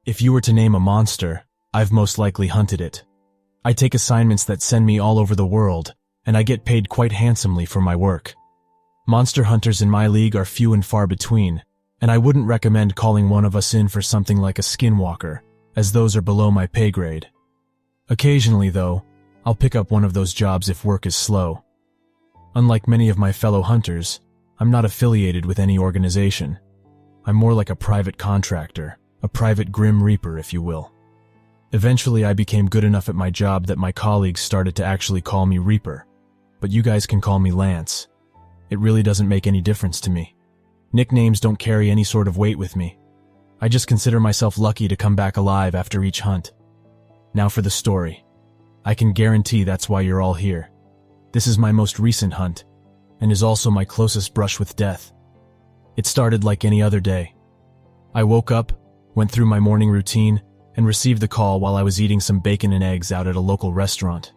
If you were to name a monster, I've most likely hunted it. I take assignments that send me all over the world, and I get paid quite handsomely for my work. Monster hunters in my league are few and far between, and I wouldn't recommend calling one of us in for something like a skinwalker, as those are below my pay grade. Occasionally, though, I'll pick up one of those jobs if work is slow. Unlike many of my fellow hunters, I'm not affiliated with any organization. I'm more like a private contractor, a private Grim Reaper, if you will. Eventually, I became good enough at my job that my colleagues started to actually call me Reaper, but you guys can call me Lance. It really doesn't make any difference to me. Nicknames don't carry any sort of weight with me. I just consider myself lucky to come back alive after each hunt. Now for the story. I can guarantee that's why you're all here. This is my most recent hunt, and is also my closest brush with death. It started like any other day. I woke up, went through my morning routine, and received the call while I was eating some bacon and eggs out at a local restaurant.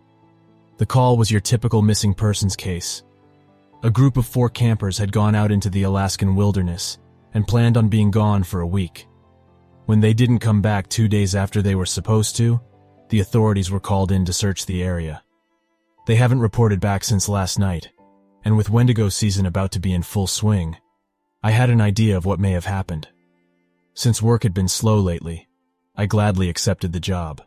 The call was your typical missing persons case. A group of 4 campers had gone out into the Alaskan wilderness and planned on being gone for a week. When they didn't come back 2 days after they were supposed to, the authorities were called in to search the area. They haven't reported back since last night, and with Wendigo season about to be in full swing, I had an idea of what may have happened. Since work had been slow lately, I gladly accepted the job.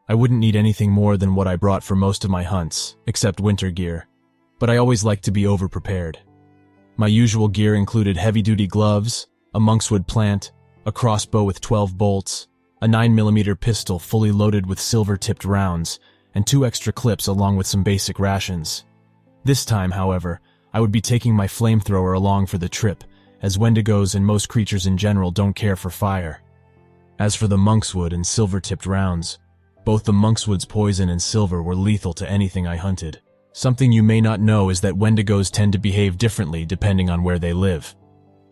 I wouldn't need anything more than what I brought for most of my hunts, except winter gear, but I always liked to be over-prepared. My usual gear included heavy-duty gloves, a monkswood plant, a crossbow with 12 bolts, a 9mm pistol fully loaded with silver-tipped rounds, and 2 extra clips along with some basic rations. This time, however, I would be taking my flamethrower along for the trip, as Wendigos and most creatures in general don't care for fire. As for the monkswood and silver-tipped rounds, both the monkswood's poison and silver were lethal to anything I hunted. Something you may not know is that Wendigos tend to behave differently depending on where they live.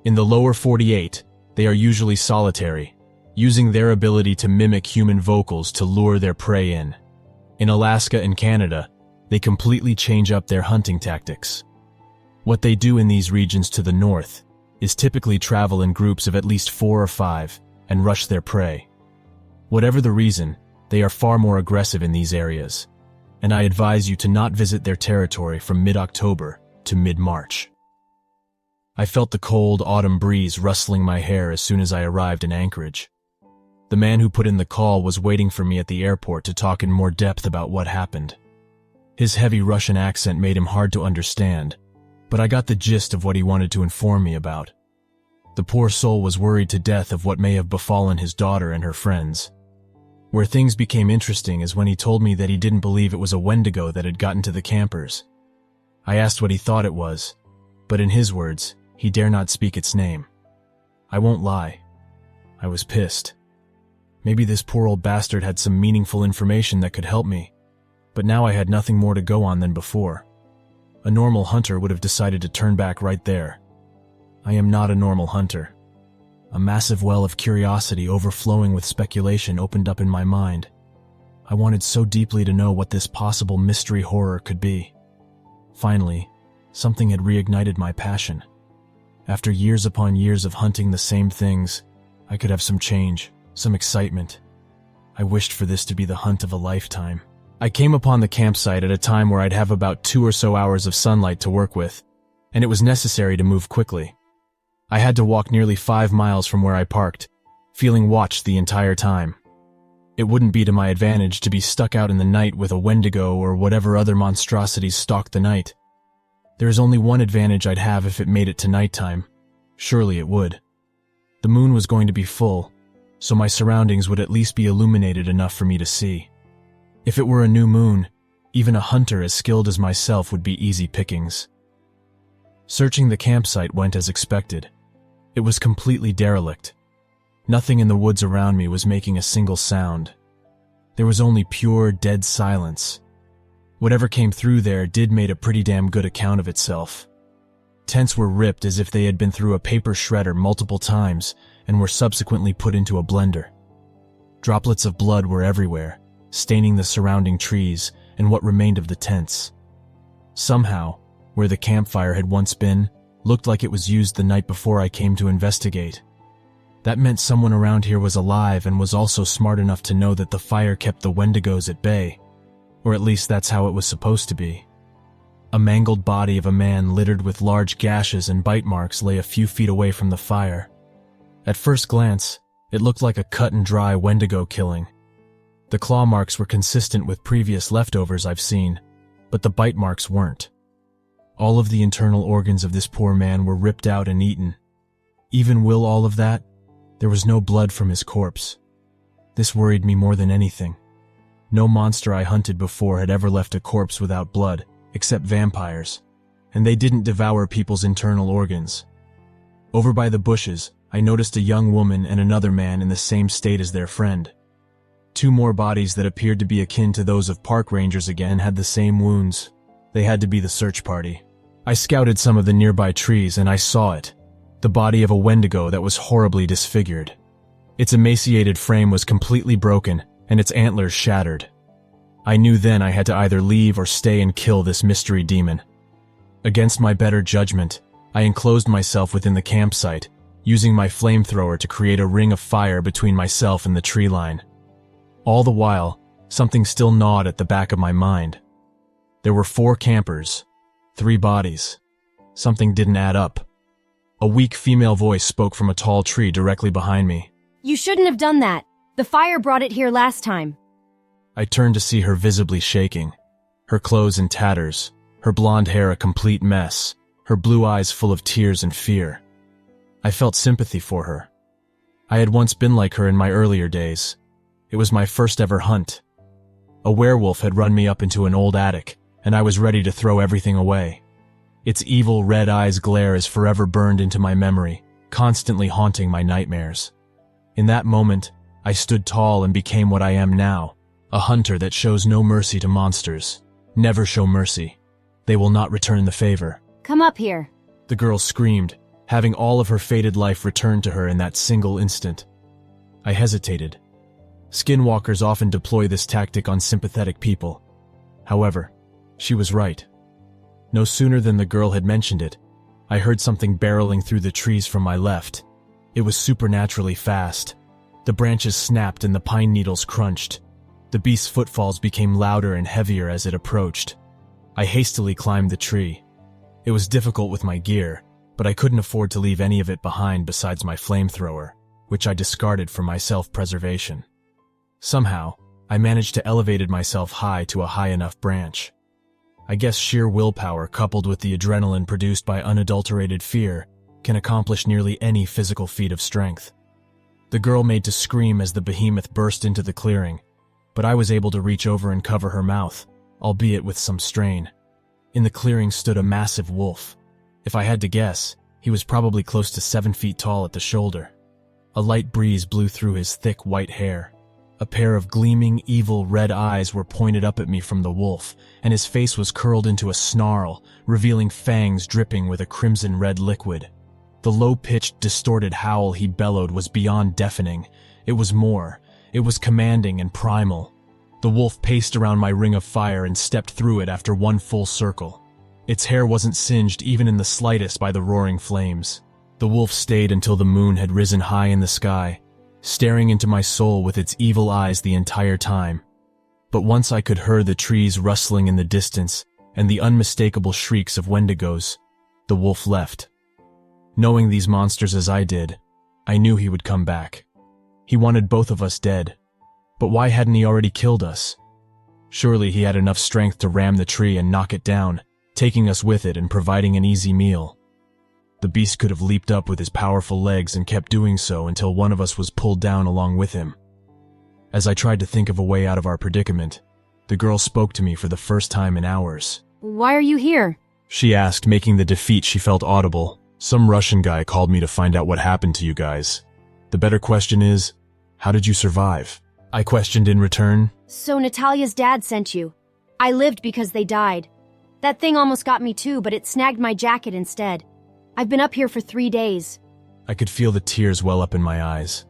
In the lower 48, they are usually solitary, using their ability to mimic human vocals to lure their prey in. In Alaska and Canada, they completely change up their hunting tactics. What they do in these regions to the north is typically travel in groups of at least 4 or 5 and rush their prey. Whatever the reason, they are far more aggressive in these areas, and I advise you to not visit their territory from mid-October to mid-March. I felt the cold autumn breeze rustling my hair as soon as I arrived in Anchorage. The man who put in the call was waiting for me at the airport to talk in more depth about what happened. His heavy Russian accent made him hard to understand, but I got the gist of what he wanted to inform me about. The poor soul was worried to death of what may have befallen his daughter and her friends. Where things became interesting is when he told me that he didn't believe it was a Wendigo that had gotten to the campers. I asked what he thought it was, but in his words, he dare not speak its name. I won't lie. I was pissed. Maybe this poor old bastard had some meaningful information that could help me, but now I had nothing more to go on than before. A normal hunter would have decided to turn back right there. I am not a normal hunter. A massive well of curiosity overflowing with speculation opened up in my mind. I wanted so deeply to know what this possible mystery horror could be. Finally, something had reignited my passion. After years upon years of hunting the same things, I could have some change, some excitement. I wished for this to be the hunt of a lifetime. I came upon the campsite at a time where I'd have about 2 or so hours of sunlight to work with, and it was necessary to move quickly. I had to walk nearly 5 miles from where I parked, feeling watched the entire time. It wouldn't be to my advantage to be stuck out in the night with a Wendigo or whatever other monstrosities stalked the night. There is only one advantage I'd have if it made it to nighttime. Surely it would. The moon was going to be full, so my surroundings would at least be illuminated enough for me to see. If it were a new moon, even a hunter as skilled as myself would be easy pickings. Searching the campsite went as expected. It was completely derelict. Nothing in the woods around me was making a single sound. There was only pure, dead silence. Whatever came through there did made a pretty damn good account of itself. Tents were ripped as if they had been through a paper shredder multiple times and were subsequently put into a blender. Droplets of blood were everywhere, staining the surrounding trees and what remained of the tents. Somehow, where the campfire had once been, looked like it was used the night before I came to investigate. That meant someone around here was alive and was also smart enough to know that the fire kept the Wendigos at bay. Or at least that's how it was supposed to be. A mangled body of a man littered with large gashes and bite marks lay a few feet away from the fire. At first glance, it looked like a cut-and-dry Wendigo killing. The claw marks were consistent with previous leftovers I've seen, but the bite marks weren't. All of the internal organs of this poor man were ripped out and eaten. Even with all of that, there was no blood from his corpse. This worried me more than anything. No monster I hunted before had ever left a corpse without blood, except vampires, and they didn't devour people's internal organs. Over by the bushes, I noticed a young woman and another man in the same state as their friend. Two more bodies that appeared to be akin to those of park rangers again had the same wounds. They had to be the search party. I scouted some of the nearby trees and I saw it. The body of a Wendigo that was horribly disfigured. Its emaciated frame was completely broken and its antlers shattered. I knew then I had to either leave or stay and kill this mystery demon. Against my better judgment, I enclosed myself within the campsite, using my flamethrower to create a ring of fire between myself and the tree line. All the while, something still gnawed at the back of my mind. There were 4 campers, 3 bodies. Something didn't add up. A weak female voice spoke from a tall tree directly behind me. You shouldn't have done that. The fire brought it here last time. I turned to see her visibly shaking, her clothes in tatters, her blonde hair a complete mess, her blue eyes full of tears and fear. I felt sympathy for her. I had once been like her in my earlier days. It was my first ever hunt. A werewolf had run me up into an old attic, and I was ready to throw everything away. Its evil red eyes' glare is forever burned into my memory, constantly haunting my nightmares. In that moment, I stood tall and became what I am now, a hunter that shows no mercy to monsters. Never show mercy. They will not return the favor. Come up here. The girl screamed, having all of her faded life return to her in that single instant. I hesitated. Skinwalkers often deploy this tactic on sympathetic people. However, she was right. No sooner than the girl had mentioned it, I heard something barreling through the trees from my left. It was supernaturally fast. The branches snapped and the pine needles crunched. The beast's footfalls became louder and heavier as it approached. I hastily climbed the tree. It was difficult with my gear, but I couldn't afford to leave any of it behind besides my flamethrower, which I discarded for my self-preservation. Somehow, I managed to elevate myself high to a high enough branch. I guess sheer willpower coupled with the adrenaline produced by unadulterated fear can accomplish nearly any physical feat of strength. The girl made to scream as the behemoth burst into the clearing, but I was able to reach over and cover her mouth, albeit with some strain. In the clearing stood a massive wolf. If I had to guess, he was probably close to 7 feet tall at the shoulder. A light breeze blew through his thick white hair. A pair of gleaming, evil red eyes were pointed up at me from the wolf, and his face was curled into a snarl, revealing fangs dripping with a crimson red liquid. The low-pitched, distorted howl he bellowed was beyond deafening. It was more. It was commanding and primal. The wolf paced around my ring of fire and stepped through it after one full circle. Its hair wasn't singed even in the slightest by the roaring flames. The wolf stayed until the moon had risen high in the sky, staring into my soul with its evil eyes the entire time. But once I could hear the trees rustling in the distance and the unmistakable shrieks of Wendigos, the wolf left. Knowing these monsters as I did, I knew he would come back. He wanted both of us dead. But why hadn't he already killed us? Surely he had enough strength to ram the tree and knock it down, taking us with it and providing an easy meal. The beast could have leaped up with his powerful legs and kept doing so until one of us was pulled down along with him. As I tried to think of a way out of our predicament, the girl spoke to me for the first time in hours. Why are you here? She asked, making the defeat she felt audible. Some Russian guy called me to find out what happened to you guys. The better question is, how did you survive? I questioned in return. So Natalia's dad sent you. I lived because they died. That thing almost got me too, but it snagged my jacket instead. I've been up here for 3 days. I could feel the tears well up in my eyes.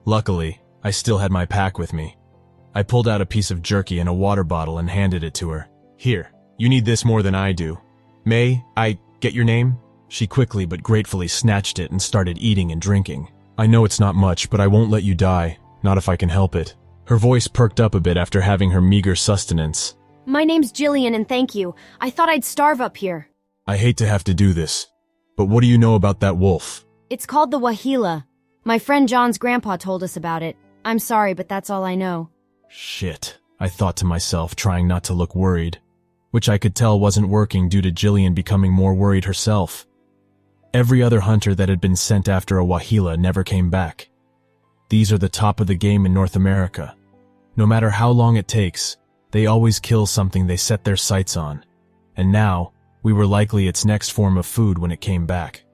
Luckily, I still had my pack with me. I pulled out a piece of jerky and a water bottle and handed it to her. Here, you need this more than I do. May I get your name? She quickly but gratefully snatched it and started eating and drinking. I know it's not much, but I won't let you die, not if I can help it. Her voice perked up a bit after having her meager sustenance. My name's Jillian and thank you. I thought I'd starve up here. I hate to have to do this, but what do you know about that wolf? It's called the Waheela. My friend John's grandpa told us about it. I'm sorry, but that's all I know. Shit, I thought to myself, trying not to look worried, which I could tell wasn't working due to Jillian becoming more worried herself. Every other hunter that had been sent after a Waheela never came back. These are the top of the game in North America. No matter how long it takes, they always kill something they set their sights on. And now, we were likely its next form of food when it came back.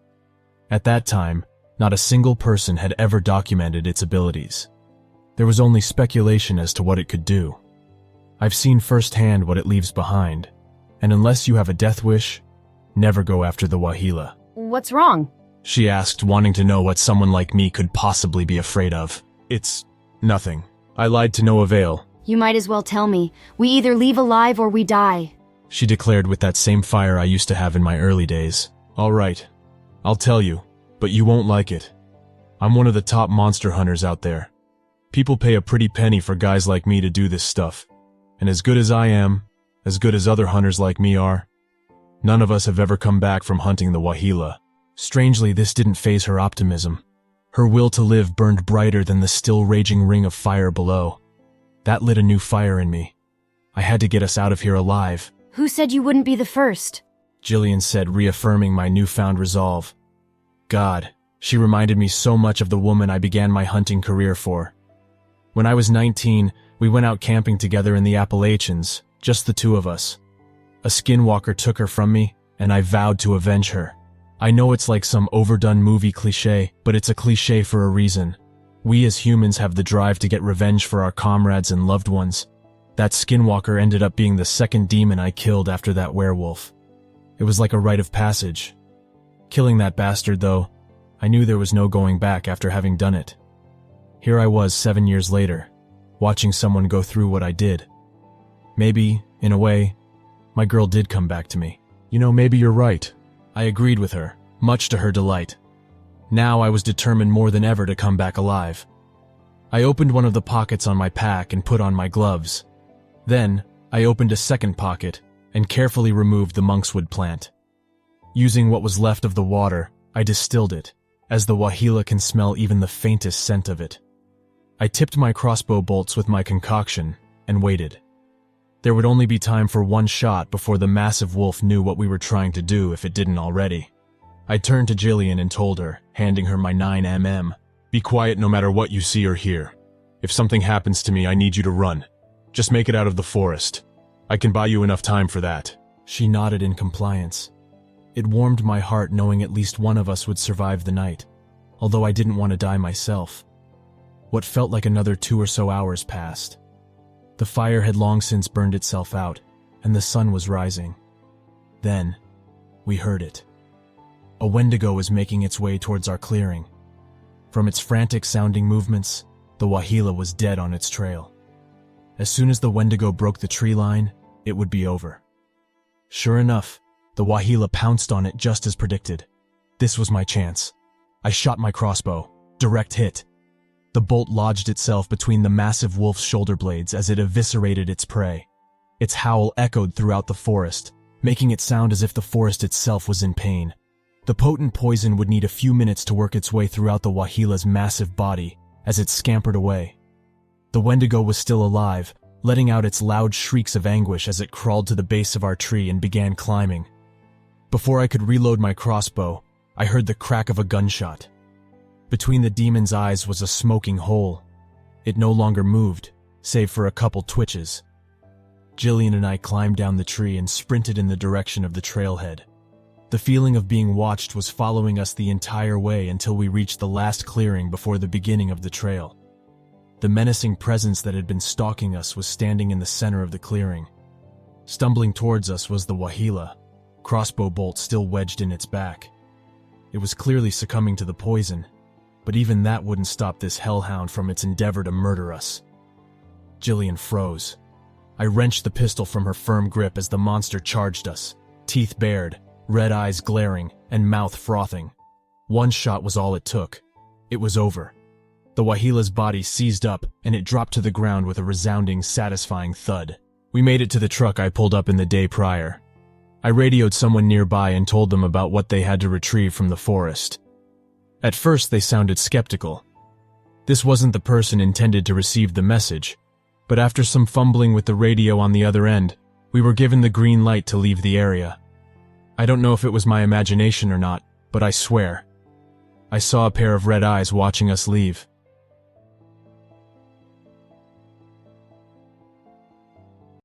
At that time, not a single person had ever documented its abilities. There was only speculation as to what it could do. I've seen firsthand what it leaves behind, and unless you have a death wish, never go after the Waheela. What's wrong? She asked, wanting to know what someone like me could possibly be afraid of. It's nothing. I lied to no avail. You might as well tell me. We either leave alive or we die. She declared with that same fire I used to have in my early days. All right, I'll tell you, but you won't like it. I'm one of the top monster hunters out there. People pay a pretty penny for guys like me to do this stuff. And as good as I am, as good as other hunters like me are, none of us have ever come back from hunting the Waheela. Strangely, this didn't faze her optimism. Her will to live burned brighter than the still raging ring of fire below. That lit a new fire in me. I had to get us out of here alive. Who said you wouldn't be the first? Jillian said, reaffirming my newfound resolve. God, she reminded me so much of the woman I began my hunting career for. When I was 19, we went out camping together in the Appalachians, just the two of us. A skinwalker took her from me, and I vowed to avenge her. I know it's like some overdone movie cliché, but it's a cliché for a reason. We as humans have the drive to get revenge for our comrades and loved ones. That skinwalker ended up being the second demon I killed after that werewolf. It was like a rite of passage. Killing that bastard, though, I knew there was no going back after having done it. Here I was 7 years later, watching someone go through what I did. Maybe, in a way, my girl did come back to me. You know, maybe you're right. I agreed with her, much to her delight. Now I was determined more than ever to come back alive. I opened one of the pockets on my pack and put on my gloves. Then, I opened a second pocket and carefully removed the monkswood plant. Using what was left of the water, I distilled it, as the Waheela can smell even the faintest scent of it. I tipped my crossbow bolts with my concoction and waited. There would only be time for one shot before the massive wolf knew what we were trying to do if it didn't already. I turned to Jillian and told her, handing her my 9mm, "Be quiet no matter what you see or hear. If something happens to me, I need you to run. Just make it out of the forest. I can buy you enough time for that." She nodded in compliance. It warmed my heart knowing at least one of us would survive the night, although I didn't want to die myself. What felt like another 2 or so hours passed. The fire had long since burned itself out, and the sun was rising. Then, we heard it. A Wendigo was making its way towards our clearing. From its frantic-sounding movements, the Waheela was dead on its trail. As soon as the Wendigo broke the tree line, it would be over. Sure enough, the Waheela pounced on it just as predicted. This was my chance. I shot my crossbow. Direct hit. The bolt lodged itself between the massive wolf's shoulder blades as it eviscerated its prey. Its howl echoed throughout the forest, making it sound as if the forest itself was in pain. The potent poison would need a few minutes to work its way throughout the Waheela's massive body as it scampered away. The Wendigo was still alive, letting out its loud shrieks of anguish as it crawled to the base of our tree and began climbing. Before I could reload my crossbow, I heard the crack of a gunshot. Between the demon's eyes was a smoking hole. It no longer moved, save for a couple twitches. Jillian and I climbed down the tree and sprinted in the direction of the trailhead. The feeling of being watched was following us the entire way until we reached the last clearing before the beginning of the trail. The menacing presence that had been stalking us was standing in the center of the clearing. Stumbling towards us was the Waheela, crossbow bolt still wedged in its back. It was clearly succumbing to the poison, but even that wouldn't stop this hellhound from its endeavor to murder us. Jillian froze. I wrenched the pistol from her firm grip as the monster charged us, teeth bared, red eyes glaring, and mouth frothing. One shot was all it took. It was over. The Waheela's body seized up, and it dropped to the ground with a resounding, satisfying thud. We made it to the truck I pulled up in the day prior. I radioed someone nearby and told them about what they had to retrieve from the forest. At first, they sounded skeptical. This wasn't the person intended to receive the message, but after some fumbling with the radio on the other end, we were given the green light to leave the area. I don't know if it was my imagination or not, but I swear, I saw a pair of red eyes watching us leave.